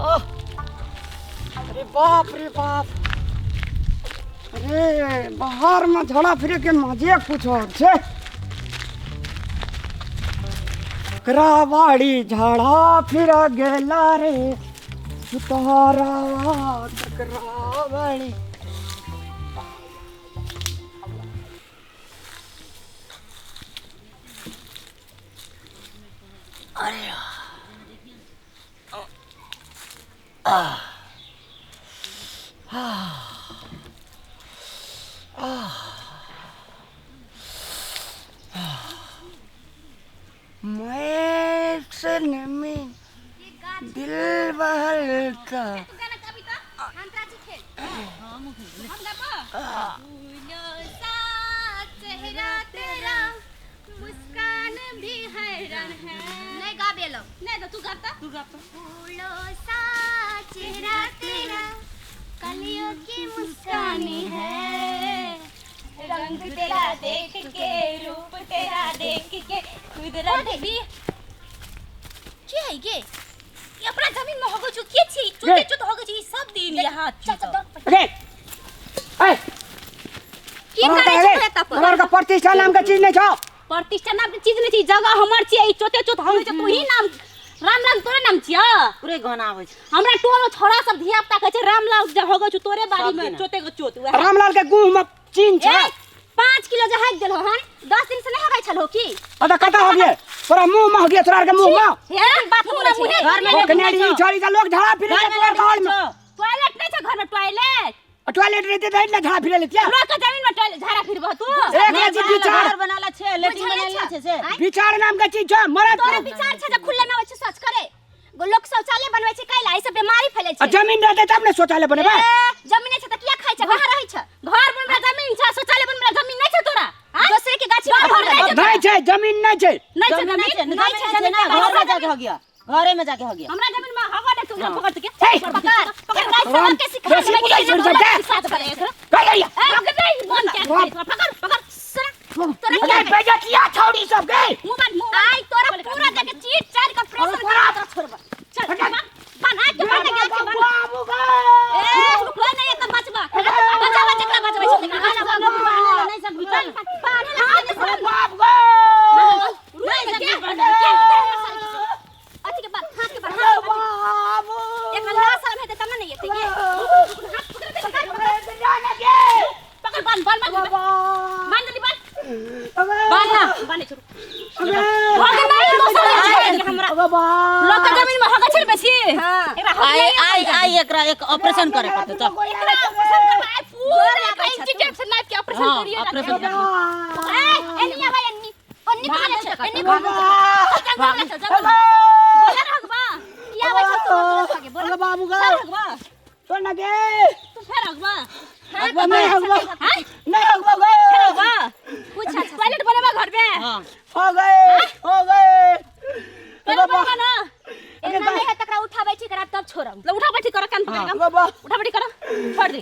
अरे बाप रे बाप, अरे बाहर में झड़ा फिरे के मजे कुछ और छे। करावाड़ी झाड़ा फिरा गेला रे सुतारा करावाड़ी। अरे मैं से नमी दिल बहलता। मुस्कान भी हैरान है। नहीं गा बेलो, नहीं तो तू गाता। फूलों सा चेहरा तेरा, कलियों की मुस्कानी है। रंग तेरा देख के, रूप तेरा देख के, कुदरत भी। क्या है ये? ये अपना जमीन में होगो जो के छी, चुते चुत होगो जी सब दिन यहाँ छी तो। अरे ए की करे छ त पर? हमार का प्रतिष्ठा नाम का चीज नहीं छो। प्रतिष्ठा नाम की चीज नहीं छी, जगह हमर छी। ई चोते चोत होगो छ, तू ही नाम रामलाल तोरे नाम छिया। पूरे गाना आवे छ। हमरा टोलो छोरा सब धिया पुता कहै छ रामलाल जे होगो छ तोरे बाड़ी में चोते को चोत। रामलाल के गुह में चीन छ। 5 किलो जहाज देलो हन, 10 दिन से नहीं हगाई छलो की। अदा कता हो गए तोरा मुंह में हो गया, तोरा के मुंह में। हे बात पूरा मुंह घर में ओ कनेडी छोरी का लोग झाड़ा फिरे के तोर गाल में। टॉयलेट नहीं छ घर में, टॉयलेट टॉयलेट रहते दैट ना झाड़ा फिरे लेतिया। लोग के जमीन में टॉयलेट झाड़ा फिरबो तू। एक ना जी विचार घर बनाला छे, लेटिन बनाला छे से। विचार नाम का चीज छ। मरत तोरे विचार छ जे खुले में होय सोच करे। लोग शौचालय बनबै छै काइला, ई सब बीमारी फैले छै। जमीन रहते तब ने शौचालय बनेबा। जमीन छै त किया खाइ छ, कहां रहै छ? घर बनबा जमीन छ, शौचालय बनबा जमीन नहीं छ तोरा। दूसरे के गाछी में घर नहीं छै, जमीन नहीं छै। नहीं छ जमीन, नहीं छ जमीन ना घर में जाके हो गया, घरे में जाके हो गया। हमरा जमीन में हवा दे, तू पकड़ के पकड़ राइस के सिखा दे। साथ करे कह गया नहीं बन के पकड़ तोरा अरे बेजतिया छोड़ी सब गए। मुंह आई तोरा पूरा देके चीट चाट का प्रेशर करा छोड़बा। चल बना के बना के बाबू गा कोई नहीं त बचबा बचावा जकरा बचबै छै नहीं सब चल पानी बाप गा नहीं के अथी के बाद हाथ के बाद बाबू एक लाश साल में तब नहीं येते ये हाथ पकड़ बांध जल्दी बांध बांध छोड़ भागे नहीं दोस्त हमरा लोग के जमीन में हगा छल बेसी। आई एकरा एक ऑपरेशन करे पड़ते तो एकरा ऑपरेशन करवाए पूरा इंस्टीट्यूट से नाइफ के ऑपरेशन करिए ना। ऑपरेशन ए एनिया भाई अन्नी भागे छ एन्नी भागे छ जब बोला रखबा किया आबै छ तू आगे बोला बाबू गा रखबा छोड़ ना के तू फेर रखबा नहीं हगवा नहीं हगवा गा रखबा कुछ टॉयलेट बनेबा घर में। हां हो गए बाबा ना एना नहीं है तकरा उठा बैठी करा तब छोड़म मतलब उठा बैठी कर कान पकड़ बाबा उठा बैठी कर छोड़ दे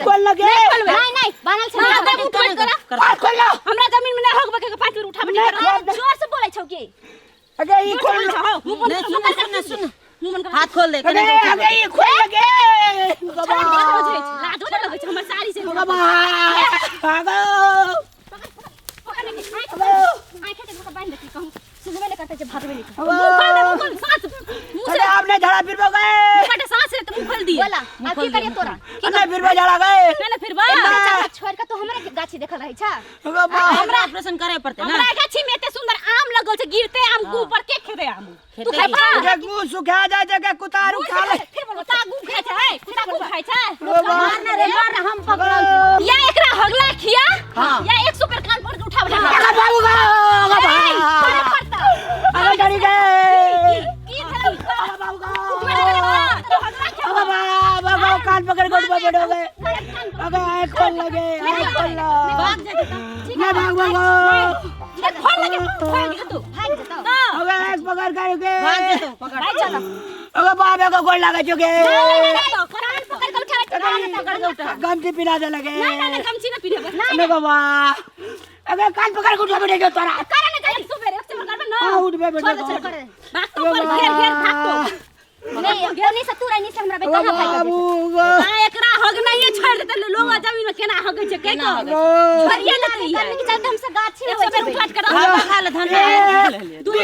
खोल लगे नहीं बानल से ना उठ कर खोल लो हमरा जमीन में नहीं होगबे के 5 मिनट उठा बैठी कर जोर से बोलै छौ की। अगे ई खोल सुन हाथ खोल दे। अगे ई खोल लगे बाबा लाजो न लगे छ हमर साड़ी से बाबा भागो पकड़ के आई खेते में बांध देती कहूं सुनबे नहीं करते भागबे नहीं मुंह खोल सांस मुंह से आपने झाड़ा फिरबो गए काटे सांस से तो मुंह खोल दिए बोला अब की करिए तोरा नहीं फिरबो झाड़ा गए ना फिरबा छोड़ के तो हमरे के गाछी देखल रही छ। हमरा ऑपरेशन करे पड़ते ना। हमरा गाछी में एते सुंदर आम लगल छ, गिरते आम के ऊपर के खेबे आम तू खाइ पा एक मुंह सुखा जाए जगह कुतारू खा ले फिर बोल ता गु खाइ छै कुता गु खाइ छै मारना रे मार हम पकड़ या एकरा हगला खिया या 100 पर कान पर उठा उठा बाबू गा अरे डरी गए की थई बाबू गा बाबा बाबा कान पकड़ के उठा बैठ गए। अगर आँख खोल लगे खोल लो भाग जा ठीक है भाग खोल लगे भाग जा अगर आँख पकड़ करके भाग जा पकड़ भाग जा अगर बाबे को गोल लगा चुके कान पकड़ के उठा गमछी पिला दे लगे ना गमछी ना पीने ना बाबा अगर कान पकड़ के उठा बैठे जो तोरा करे ना जाई सुबह से कर ना उठ बे बेटा भाग तो पर घेर भाग तो नहीं ओनी से तू रहनी से हमरा बे कहां भाई बाबू एकरा हग नहीं छोड़ देते लोग जमीन में केना हग छै के को छोड़िए लेते गर्मी के चलते हमसे गाछी में सब उठाट कर खा ले धन 2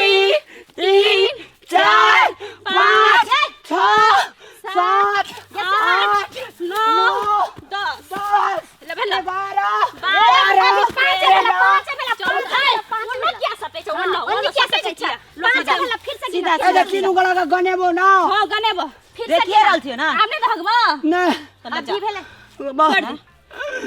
3 4 5 6 7 8 9 10 ले भेल 12 सीधा ए तीनों गला का गनेबो ना हां गनेबो फिर देखिए रहल छियो ना हमने भगवा नहीं अभी भेले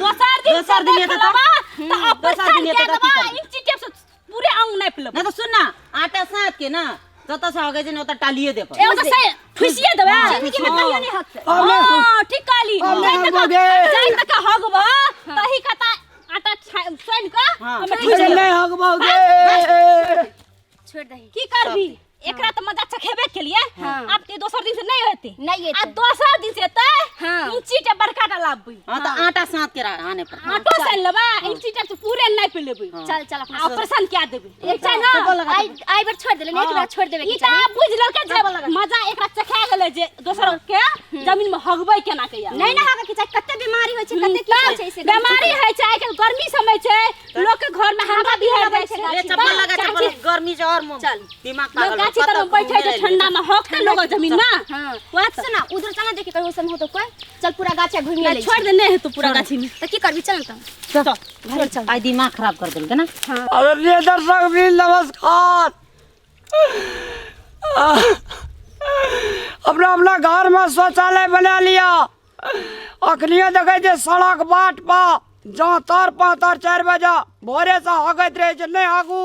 दोसर दिन तो दोसर दिन ये तो की इंची टेप से पूरे अंग नहीं पलब नहीं तो सुन ना आटा साथ के ना जत से होगे जे न त टालिए दे ए तो से खुशिए देबे जिंदगी में कहियो नहीं हक हां ठीक काली जाई तक हगबो तही कता आटा सोन का हम मुझे नहीं हगबोगे छोड़ दही की करबी एकरा त मजा चखेबे के लिए अब ते दोसर दिन से नहीं होते नहीं आ दोसर दिन से त हां इंची टे बड़का डालाबी हां त आटा साथ के आने पर आटो सन लेबा इंची टे से पूरे नहीं पे लेबी चल चल अपना ऑपरेशन क्या देबी एक चाय ना आई बार छोड़ देले एक बार छोड़ देबे ई त बुझ लड़का जे मजा एकरा चखा गेले जे दोसर के जमीन में हगबै केना के नहीं ना हगे कि कते बीमारी होय छै कते की होय छै से बीमारी है छै आजकल गर्मी समय छै लोग के घर में हवा बिहार जाय छै ए चप्पल लगा चप्पल गर्मी से और दिमाग पागल गाछी तर बैठे छै ठंडा में हक लोग जमीन में हां बात सुना उधर चला देखे कहीं समय हो तो कोई चल पूरा गाछा घूम ले छोड़ दे नहीं है तो पूरा गाछी में तो की करबी चल त घर चल आई दिमाग खराब कर देल के ना अरे दर्शक भी नमस्कार अपना अपना घर में शौचालय बना लिया अखनिया देखे जे सड़क बाट पा जहाँ तर पातर 4 बजे भोरे से हगैत रहे छै नहीं हागू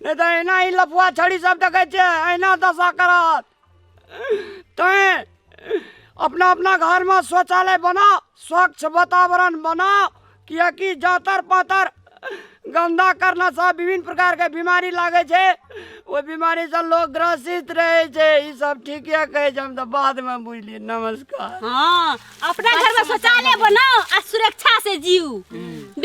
नहीं तो एना ही लफुआ छड़ी सब देखे छै एना दशा करत तैं अपना अपना घर में शौचालय बना स्वच्छ वातावरण बना कियाकि जातर पातर गंदा करना से विभिन्न प्रकार के बीमारी लागे छे वो बीमारी से लोग ग्रसित रहे छे ई सब ठीक है कहे छै हम तो बाद में बुझलिए नमस्कार हां अपना घर में शौचालय बनाओ आ सुरक्षा से जीव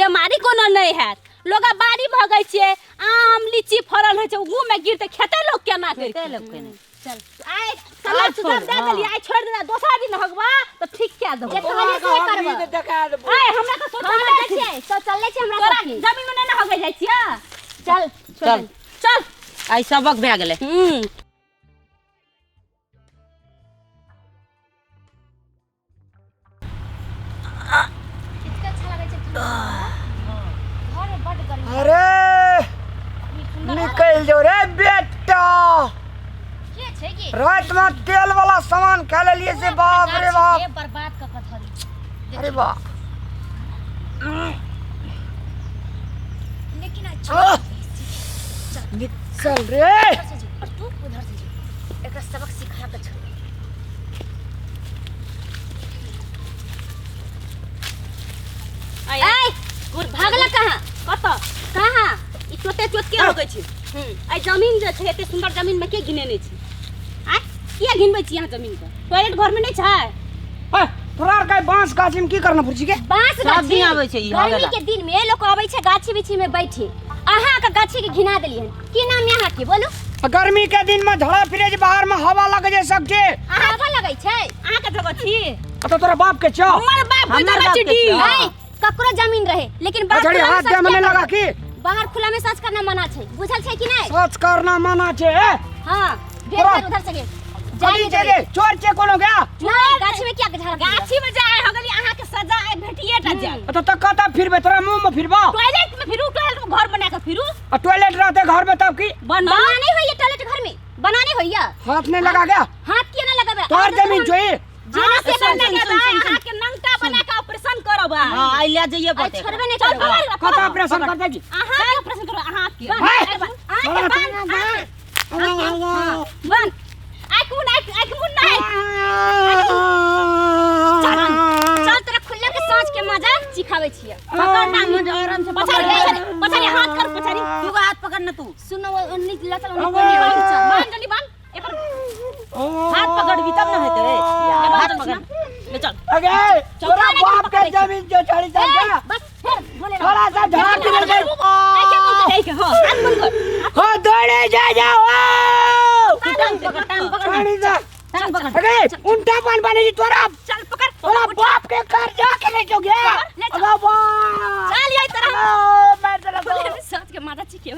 बीमारी कोनो नहीं है लोग बाड़ी भगै छै आम लीची फरल है छै उ में गिरते खेते लोग केना करते लोग के चल आइ कलर सब दे देली आइ छोड़ दे दोसर दिन हगबा तो ठीक क्या दो एक हाली से करबा देखा देबो आइ हमरा के शौचालय छै शौचालय छै हमरा सब जमीन में नहीं हगै जाइ छियै चल चल चल आई सबक भए गेलै कितना अच्छा लगे छै घर में बड़ गर्मी अरे निकल जो रे बेटा के छै की रात में तेल वाला सामान खा ले लिए से बाप रे बाप ये बर्बाद क कथरी अरे वाह लेकिन अच्छा निकल रे और तू उधर से जा एक सबक सिखा के छोड़ आई भागला कहां कहां ई छोटे छोट के होगै छै आई जमीन जे छै एते सुंदर जमीन में के गिने नै छै आ किया गिनबै छी यहाँ जमीन पर टॉयलेट घर में नहीं छै तोरा का बांस गाछी में की करना पुरजी के बांस सब दिन आबै छै ई गर्मी के दिन में लोग आबै छै गाछी बिछी में बैठे अहाँ के गाछी के घिना देलिए की नाम यहाँ के बोलू गर्मी के दिन में झड़ा फिरे जे बाहर में हवा लगे जे सब के हवा लगै छै अहाँ के जगह छी तो तोरा बाप के छ हमर बाप के जगह छी डी ककरो जमीन रहे लेकिन बाहर झड़ी हाथ दे मने लगा की बाहर खुला में शौच करना मना छै बुझल छै कि नहीं शौच करना मना छै हां ढेर उधर से जाई चले चोर चे कोनो गया नहीं गाछी में क्या झाड़ गाछी में जाए हो गेली अहाँ के सजा है भेटिए टा जाए तो कता फिरबे तोरा मुंह में फिरबा टॉयलेट में फिरू टॉयलेट में घर बना के फिरू और टॉयलेट रहते घर में तब की बनाने होइए टॉयलेट घर में बनाने होइए हाथ नहीं लगा गया हाथ क्यों ना लगाबे तोर जमीन जोई जेना से बना के अहाँ के नंगटा बना के ऑपरेशन करब हां आई ले जाइए बते छोड़बे नहीं करबो कता ऑपरेशन कर देगी अहाँ ऑपरेशन करो अहाँ के बन आइकुन नहीं चल तेरा खुल्ला के सांस के मजा सिखावे छिए पकड़ टांग में आराम से पछाड़ी हाथ कर पछाड़ी तू हाथ पकड़ न तू सुनो उन्नी लचल उन्नी बांध जल्दी बांध एकर हाथ पकड़बी तब न हेतै हाथ पकड़ ले चल अगे तोरा बाप के जमीन जो छड़ी चल गया बस फिर बोले थोड़ा सा झड़ा के दे हां हाथ बंद कर हो दौड़े जा जाओ टांग पकड़ छड़ी जा चल पकड़ अरे उल्टा पान बनेगी तोरा चल पकड़ तोरा बाप के घर जाके ले जाओगे ले अरे वाह चल यही तरह मैं चला सोच के मारा चिके